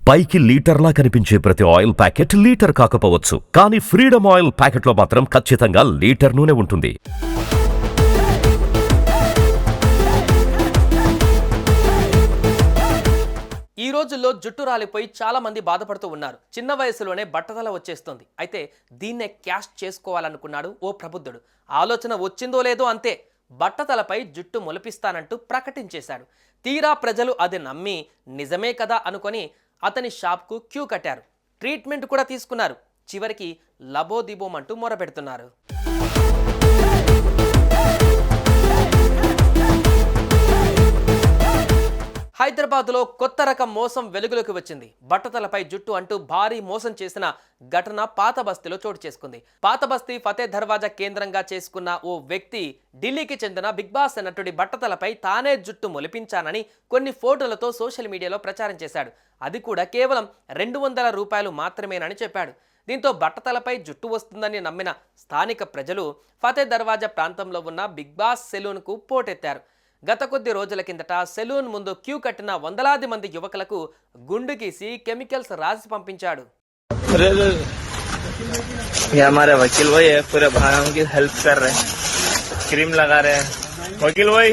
పైకి లీటర్లా కనిపించే ప్రతి ఆయిల్ ప్యాకెట్ లీటర్ కాకపోవచ్చు, కానీ ఫ్రీడమ్ ఆయిల్ ప్యాకెట్లో మాత్రం ఖచ్చితంగా లీటర్ నూనె ఉంటుంది. ఈ రోజుల్లో జుట్టు రాలిపోయి చాలా మంది బాధపడుతూ ఉన్నారు. చిన్న వయసులోనే బట్టతల వచ్చేస్తుంది. అయితే దీన్నే క్యాష్ చేసుకోవాలనుకున్నాడు ఓ ప్రబుద్ధుడు. ఆలోచన వచ్చిందో లేదో అంతే, బట్టతలపై జుట్టు మొలిపిస్తానంటూ ప్రకటించేశాడు. తీరా ప్రజలు అది నమ్మి నిజమే కదా అనుకొని అతని షాప్కు క్యూ కట్టారు. ట్రీట్మెంట్ కూడా తీసుకున్నారు. చివరికి లబోదిబోమంటూ మొరపెడుతున్నారు. హైదరాబాద్లో కొత్త రకం మోసం వెలుగులోకి వచ్చింది. బట్టతలపై జుట్టు అంటూ భారీ మోసం చేసిన ఘటన పాత బస్తీలో చోటు చేసుకుంది. పాత బస్తీ ఫతే దర్వాజా కేంద్రంగా చేసుకున్న ఓ వ్యక్తి ఢిల్లీకి చెందిన బిగ్ బాస్ నటుడి బట్టతలపై తానే జుట్టు మొలిపించానని కొన్ని ఫోటోలతో సోషల్ మీడియాలో ప్రచారం చేశాడు. అది కూడా కేవలం 200 రూపాయలు మాత్రమేనని చెప్పాడు. దీంతో బట్టతలపై జుట్టు వస్తుందని నమ్మిన స్థానిక ప్రజలు ఫతే దర్వాజా ప్రాంతంలో ఉన్న బిగ్ బాస్ సెలూన్కు పోటెత్తారు. గత కొద్ది రోజుల కిందట సెలూన్ ముందు క్యూ కట్టిన వందలాది మంది యువకులకు గుండు గీసి కెమికల్స్ రాసి పంపించాడు. हमारे वकील भाई है, पूरे भाइयों की हेल्प कर रहे हैं, क्रीम लगा रहे हैं. वकील भाई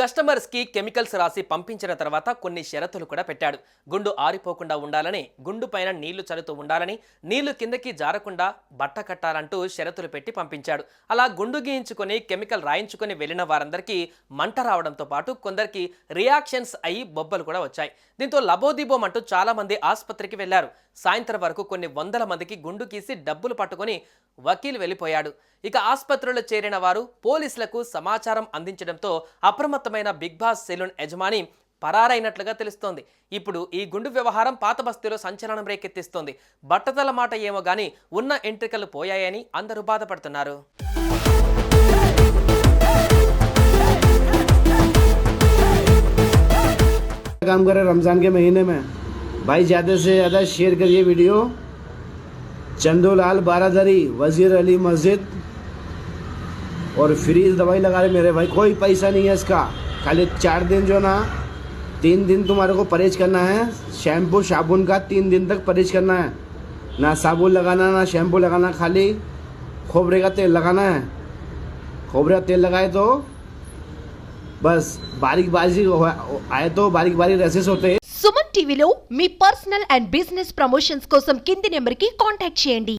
కస్టమర్స్ కి కెమికల్స్ రాసి పంపించిన తర్వాత కొన్ని షరతులు కూడా పెట్టాడు. గుండు ఆరిపోకుండా ఉండాలని, గుండు పైన నీళ్లు చల్లుతూ ఉండాలని, నీళ్లు కిందకి జారకుండా బట్ట కట్టాలంటూ షరతులు పెట్టి పంపించాడు. అలా గుండు గీయించుకొని కెమికల్ రాయించుకొని వెళ్ళిన వారందరికీ మంట రావడంతో పాటు కొందరికి రియాక్షన్స్ అయ్యి బొబ్బలు కూడా వచ్చాయి. దీంతో లబోదిబోమంటూ చాలా మంది ఆసుపత్రికి వెళ్లారు. సాయంత్రం వరకు కొన్ని వందల మందికి గుండు గీసి డబ్బులు పట్టుకొని వకీల్ వెళ్ళిపోయాడు. ఇక ఆసుపత్రిలో చేరిన వారు పోలీసులకు సమాచారం అందించడంతో అప్రమత్తమైన బిగ్ బాస్ సెలూన్ యజమాని పరారైనట్లుగా తెలుస్తోంది. ఇప్పుడు ఈ గుండు వ్యవహారం పాత బస్తీలో సంచలనం రేకెత్తిస్తోంది. బట్టతల మాట ఏమో గానీ ఉన్న ఎంట్రికలు పోయాయని అందరూ బాధపడుతున్నారు. काम कर रहे रमजान के महीने में भाई, ज़्यादा से ज़्यादा शेयर करिए वीडियो. चंदूलाल बारादरी, वजीर अली मस्जिद, और फ्री दवाई लगा रहे मेरे भाई. कोई पैसा नहीं है इसका. खाली 4 दिन जो ना 3 दिन तुम्हारे को परहेज करना है. शैम्पू साबुन का 3 दिन तक परहेज करना है. ना साबुन लगाना ना शैम्पू लगाना, खाली खोबरे का तेल लगाना है. खोबरे का तेल लगाए तो बस बारीक बारीक आए तो बारीक बारीक रेसेस होते हैं. సుమన్ టీవీలో మీ పర్సనల్ అండ్ బిజినెస్ ప్రమోషన్స్ కోసం కింది నెంబర్కి కాంటాక్ట్ చేయండి.